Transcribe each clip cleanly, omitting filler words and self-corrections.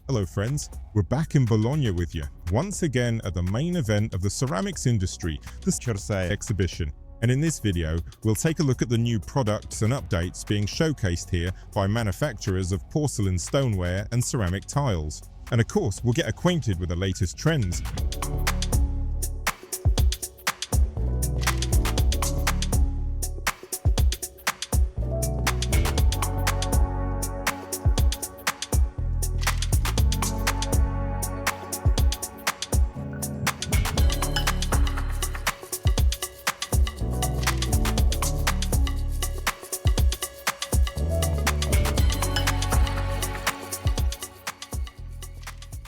Hello friends, we're back in Bologna with you, once again at the main event of the ceramics industry, the Cersaie exhibition. And in this video, we'll take a look at the new products and updates being showcased here by manufacturers of porcelain stoneware and ceramic tiles. And of course, we'll get acquainted with the latest trends.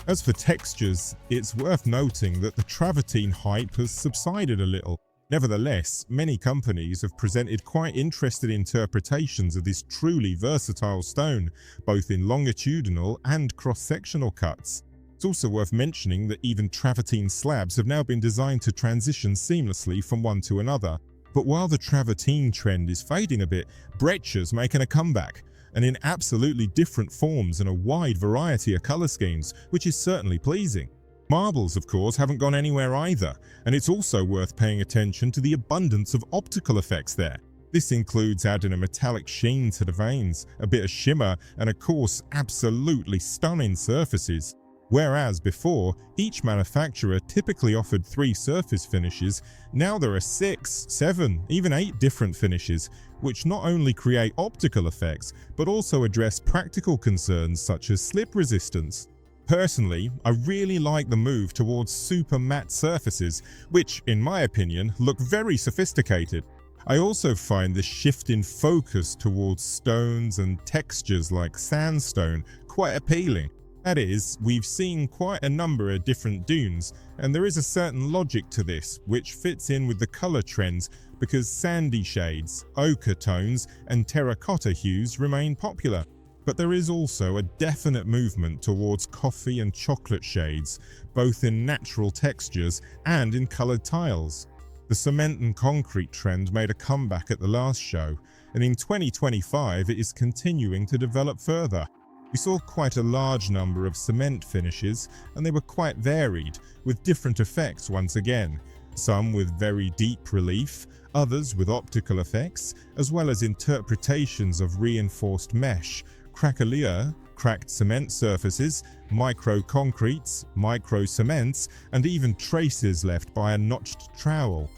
As for textures, it's worth noting that the travertine hype has subsided a little. Nevertheless, many companies have presented quite interesting interpretations of this truly versatile stone, both in longitudinal and cross-sectional cuts. It's also worth mentioning that even travertine slabs have now been designed to transition seamlessly from one to another. But while the travertine trend is fading a bit, breccia's making a comeback, and in absolutely different forms and a wide variety of colour schemes, which is certainly pleasing. Marbles, of course, haven't gone anywhere either, and it's also worth paying attention to the abundance of optical effects there. This includes adding a metallic sheen to the veins, a bit of shimmer, and of course, absolutely stunning surfaces. Whereas before, each manufacturer typically offered 3 surface finishes, now there are 6, 7, even 8 different finishes, which not only create optical effects, but also address practical concerns such as slip resistance. Personally, I really like the move towards super matte surfaces, which, in my opinion, look very sophisticated. I also find the shift in focus towards stones and textures like sandstone quite appealing. That is, we've seen quite a number of different dunes, and there is a certain logic to this, which fits in with the colour trends because sandy shades, ochre tones, and terracotta hues remain popular. But there is also a definite movement towards coffee and chocolate shades, both in natural textures and in coloured tiles. The cement and concrete trend made a comeback at the last show, and in 2025 it is continuing to develop further. We saw quite a large number of cement finishes, and they were quite varied, with different effects once again. Some with very deep relief, others with optical effects, as well as interpretations of reinforced mesh, craquelure, cracked cement surfaces, micro-concretes, micro-cements, and even traces left by a notched trowel.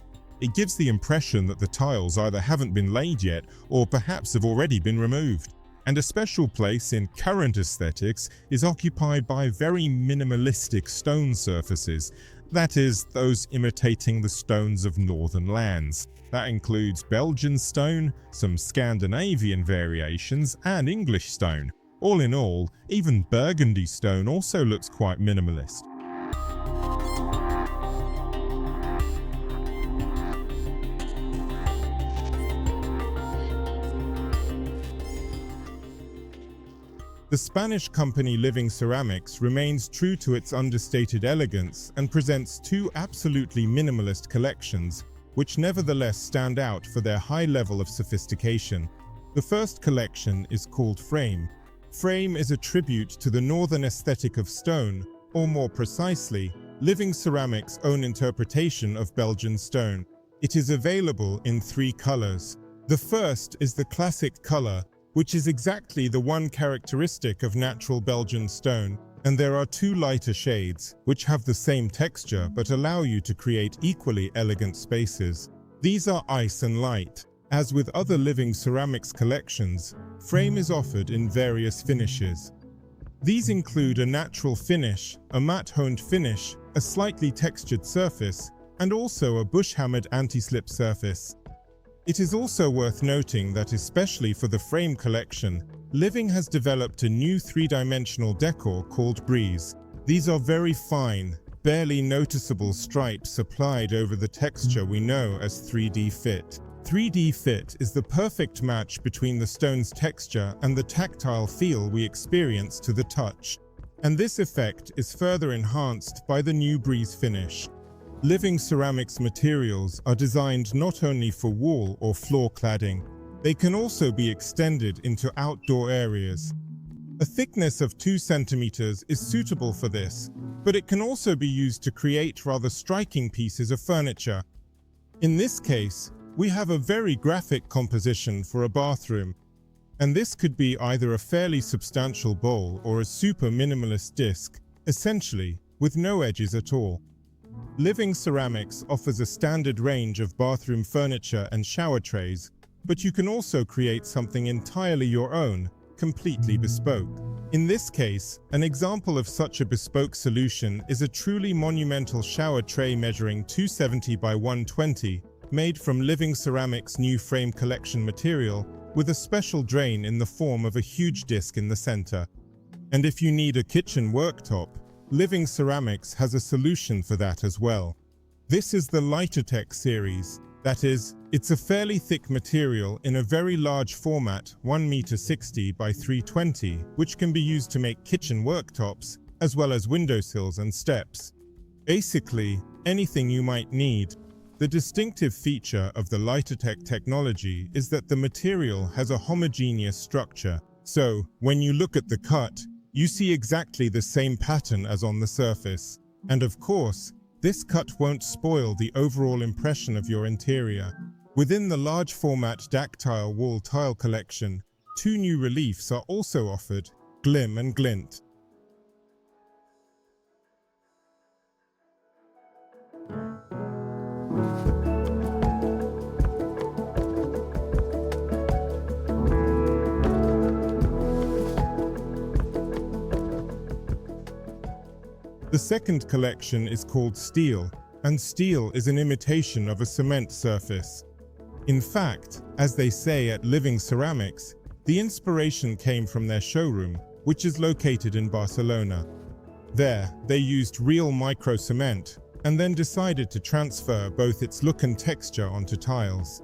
It gives the impression that the tiles either haven't been laid yet, or perhaps have already been removed. And a special place in current aesthetics is occupied by very minimalistic stone surfaces, that is, those imitating the stones of northern lands. That includes Belgian stone, some Scandinavian variations, and English stone. All in all, even Burgundy stone also looks quite minimalist. The Spanish company Living Ceramics remains true to its understated elegance and presents 2 absolutely minimalist collections, which nevertheless stand out for their high level of sophistication. The first collection is called Frame. Frame is a tribute to the northern aesthetic of stone, or more precisely, Living Ceramics' own interpretation of Belgian stone. It is available in 3 colors. The first is the classic color, which is exactly the one characteristic of natural Belgian stone, and there are 2 lighter shades, which have the same texture but allow you to create equally elegant spaces. These are ice and light. As with other Living Ceramics collections, Frame is offered in various finishes. These include a natural finish, a matte-honed finish, a slightly textured surface, and also a bush-hammered anti-slip surface. It is also worth noting that especially for the Frame collection, Living has developed a new 3-dimensional decor called Breeze. These are very fine, barely noticeable stripes applied over the texture we know as 3D fit. 3D fit is the perfect match between the stone's texture and the tactile feel we experience to the touch. And this effect is further enhanced by the new Breeze finish. Living Ceramics materials are designed not only for wall or floor cladding, they can also be extended into outdoor areas. A thickness of 2 centimeters is suitable for this, but it can also be used to create rather striking pieces of furniture. In this case, we have a very graphic composition for a bathroom, and this could be either a fairly substantial bowl or a super minimalist disc, essentially with no edges at all. Living Ceramics offers a standard range of bathroom furniture and shower trays, but you can also create something entirely your own, completely bespoke. In this case, an example of such a bespoke solution is a truly monumental shower tray measuring 270 by 120, made from Living Ceramics' new frame collection material, with a special drain in the form of a huge disc in the center. And if you need a kitchen worktop, Living Ceramics has a solution for that as well. This is the Lightertech series. That is, it's a fairly thick material in a very large format, 1.60 m by 320, which can be used to make kitchen worktops, as well as windowsills and steps. Basically, anything you might need. The distinctive feature of the Lightertech technology is that the material has a homogeneous structure, so when you look at the cut, you see exactly the same pattern as on the surface. And of course, this cut won't spoil the overall impression of your interior. Within the large format Dactyle wall tile collection, 2 new reliefs are also offered, Glim and Glint. The second collection is called Steel, and steel is an imitation of a cement surface. In fact, as they say at Living Ceramics, the inspiration came from their showroom, which is located in Barcelona. There, they used real micro-cement, and then decided to transfer both its look and texture onto tiles.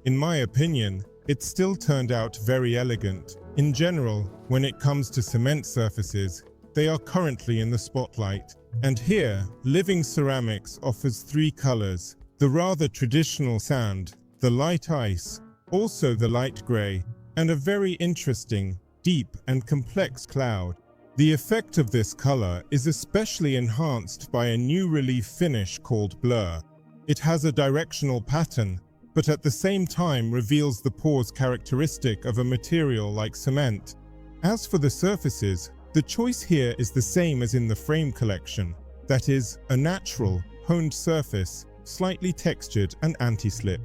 In my opinion, it still turned out very elegant. In general, when it comes to cement surfaces, they are currently in the spotlight. And here, Living Ceramics offers 3 colors: the rather traditional sand, the light ice, also the light gray, and a very interesting, deep and complex cloud. The effect of this color is especially enhanced by a new relief finish called Blur. It has a directional pattern, but at the same time reveals the pores characteristic of a material like cement. As for the surfaces, the choice here is the same as in the frame collection, that is, a natural, honed surface, slightly textured and anti-slip.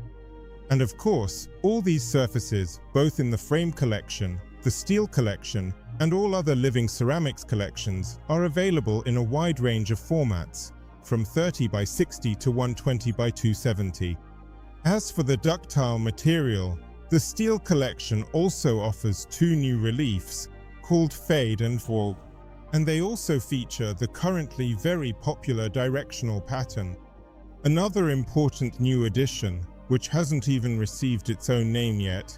And of course, all these surfaces, both in the frame collection, the steel collection, and all other Living Ceramics collections, are available in a wide range of formats, from 30 by 60 to 120 by 270. As for the ductile material, the steel collection also offers 2 new reliefs, called Fade and Fall, and they also feature the currently very popular directional pattern. Another important new addition, which hasn't even received its own name yet,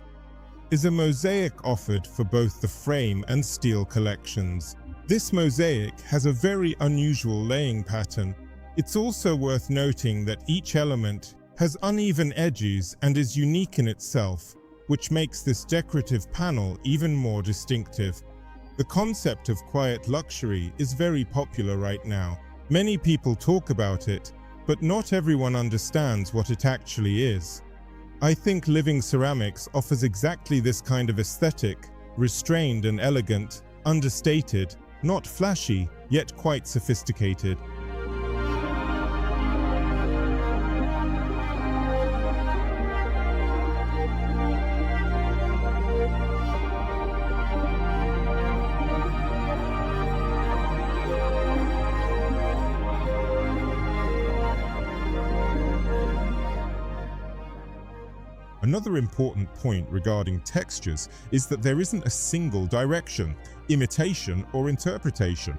is a mosaic offered for both the frame and steel collections. This mosaic has a very unusual laying pattern. It's also worth noting that each element has uneven edges and is unique in itself, which makes this decorative panel even more distinctive. The concept of quiet luxury is very popular right now. Many people talk about it, but not everyone understands what it actually is. I think Living Ceramics offers exactly this kind of aesthetic, restrained and elegant, understated, not flashy, yet quite sophisticated. Another important point regarding textures is that there isn't a single direction, imitation or interpretation,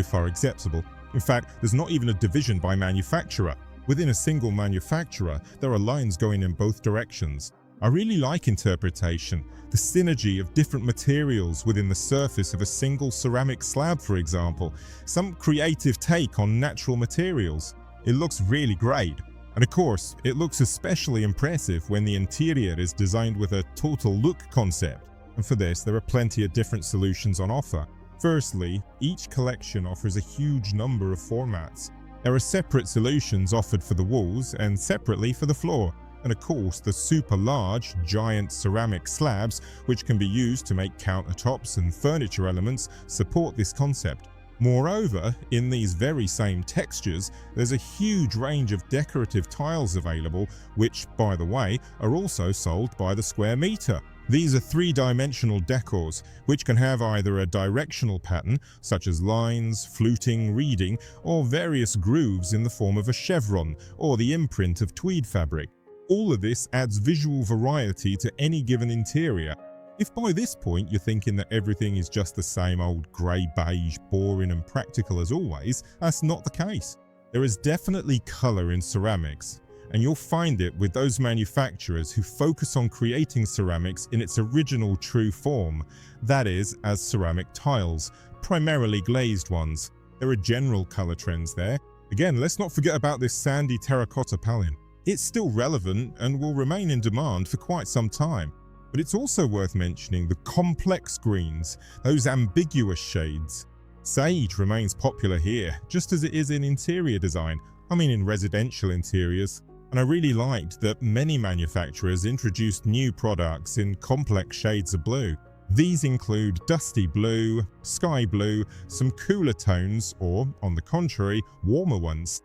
far acceptable. In fact, there's not even a division by manufacturer. Within a single manufacturer, there are lines going in both directions. I really like interpretation, the synergy of different materials within the surface of a single ceramic slab, for example, some creative take on natural materials. It looks really great. And of course, it looks especially impressive when the interior is designed with a total look concept. And for this, there are plenty of different solutions on offer. Firstly, each collection offers a huge number of formats. There are separate solutions offered for the walls and separately for the floor. And of course, the super large, giant ceramic slabs, which can be used to make countertops and furniture elements, support this concept. Moreover, in these very same textures, there's a huge range of decorative tiles available, which, by the way, are also sold by the square meter. These are three-dimensional decors, which can have either a directional pattern, such as lines, fluting, reading, or various grooves in the form of a chevron, or the imprint of tweed fabric. All of this adds visual variety to any given interior. If by this point you're thinking that everything is just the same old grey beige, boring and practical as always, that's not the case. There is definitely colour in ceramics, and you'll find it with those manufacturers who focus on creating ceramics in its original true form, that is, as ceramic tiles, primarily glazed ones. There are general colour trends there. Again, let's not forget about this sandy terracotta palette. It's still relevant and will remain in demand for quite some time. But it's also worth mentioning the complex greens, those ambiguous shades. Sage remains popular here, just as it is in interior design, in residential interiors. And I really liked that many manufacturers introduced new products in complex shades of blue. These include dusty blue, sky blue, some cooler tones, or, on the contrary, warmer ones.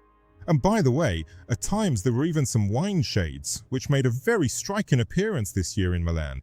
And by the way, at times there were even some wine shades, which made a very striking appearance this year in Milan.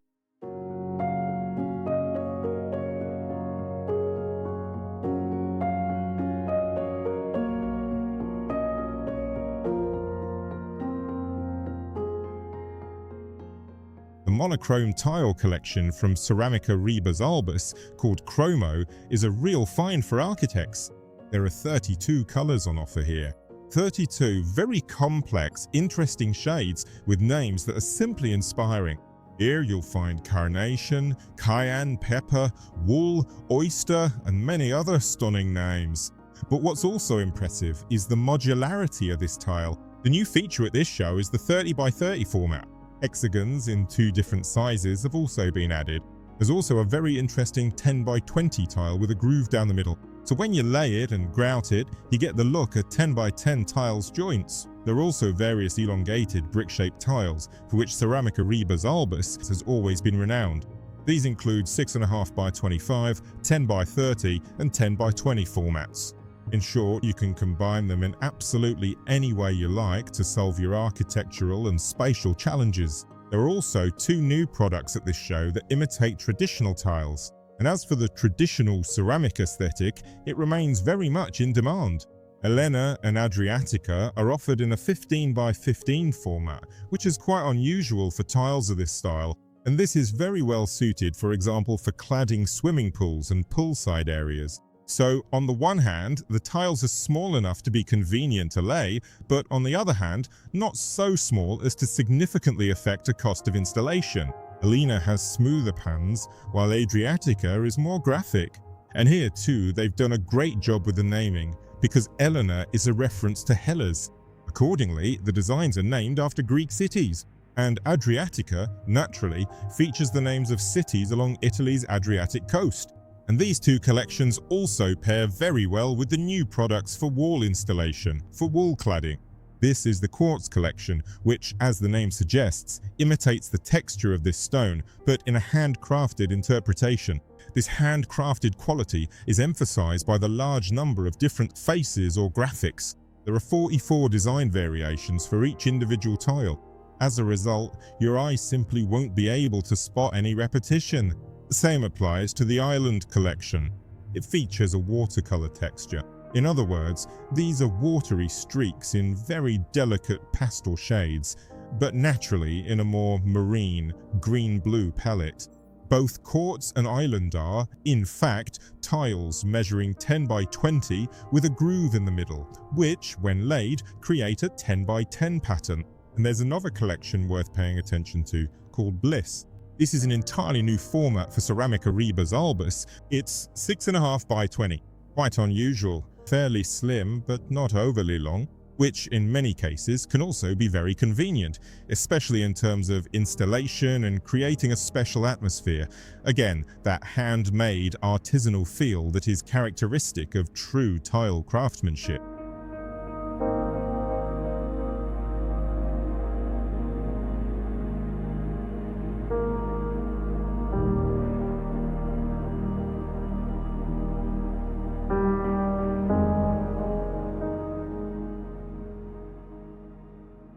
The monochrome tile collection from Cerámica Rabalbes, called Chromo, is a real find for architects. There are 32 colours on offer here. 32 very complex, interesting shades with names that are simply inspiring. Here you'll find carnation, cayenne pepper, wool, oyster, and many other stunning names. But what's also impressive is the modularity of this tile. The new feature at this show is the 30 by 30 format. Hexagons in 2 different sizes have also been added. There's also a very interesting 10 by 20 tile with a groove down the middle. So when you lay it and grout it, you get the look of 10 by 10 tiles joints. There are also various elongated brick-shaped tiles, for which Cerámica Rabalbes has always been renowned. These include 6.5 by 25, 10 by 30 and 10 by 20 formats. In short, you can combine them in absolutely any way you like to solve your architectural and spatial challenges. There are also 2 new products at this show that imitate traditional tiles. And as for the traditional ceramic aesthetic, it remains very much in demand. Elena and Adriatica are offered in a 15 by 15 format, which is quite unusual for tiles of this style, and this is very well suited, for example, for cladding swimming pools and poolside areas. So, on the one hand, the tiles are small enough to be convenient to lay, but on the other hand, not so small as to significantly affect the cost of installation. Elena has smoother pans, while Adriatica is more graphic. And here too, they've done a great job with the naming, because Elena is a reference to Hellas. Accordingly, the designs are named after Greek cities, and Adriatica, naturally, features the names of cities along Italy's Adriatic coast. And these 2 collections also pair very well with the new products for wall installation, for wall cladding. This is the quartz collection, which, as the name suggests, imitates the texture of this stone, but in a handcrafted interpretation. This handcrafted quality is emphasized by the large number of different faces or graphics. There are 44 design variations for each individual tile. As a result, your eye simply won't be able to spot any repetition. The same applies to the island collection. It features a watercolor texture. In other words, these are watery streaks in very delicate pastel shades, but naturally in a more marine, green-blue palette. Both quartz and island are, in fact, tiles measuring 10 by 20 with a groove in the middle, which, when laid, create a 10 by 10 pattern. And there's another collection worth paying attention to, called Bliss. This is an entirely new format for Cerámica Rabalbes. It's 6.5 by 20. Quite unusual. Fairly slim, but not overly long. which in many cases can also be very convenient, especially in terms of installation and creating a special atmosphere. Again, that handmade artisanal feel that is characteristic of true tile craftsmanship.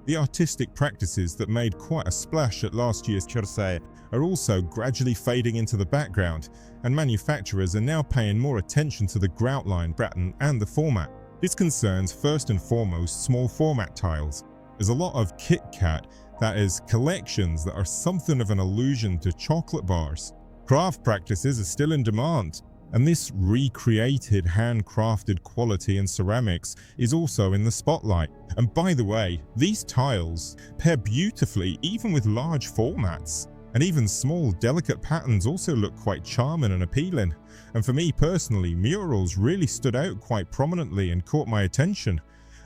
The artistic practices that made quite a splash at last year's Cersaie are also gradually fading into the background, and manufacturers are now paying more attention to the grout line pattern and the format. This concerns first and foremost small format tiles. There's a lot of Kit Kat, that is, collections that are something of an allusion to chocolate bars. Craft practices are still in demand, and this recreated handcrafted quality in ceramics is also in the spotlight. And by the way, these tiles pair beautifully even with large formats, and even small delicate patterns also look quite charming and appealing. And for me personally, murals really stood out quite prominently and caught my attention.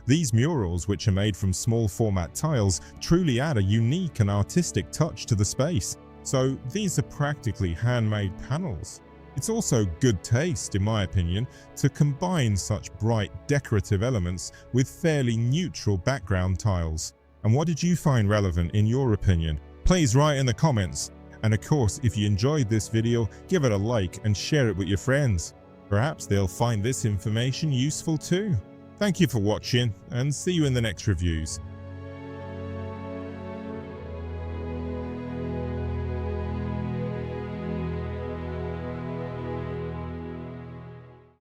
These murals, which are made from small format tiles, truly add a unique and artistic touch to the space. So these are practically handmade panels. It's also good taste, in my opinion, to combine such bright decorative elements with fairly neutral background tiles. And what did you find relevant in your opinion? Please write in the comments. And of course, if you enjoyed this video, give it a like and share it with your friends. Perhaps they'll find this information useful too. Thank you for watching, and see you in the next reviews.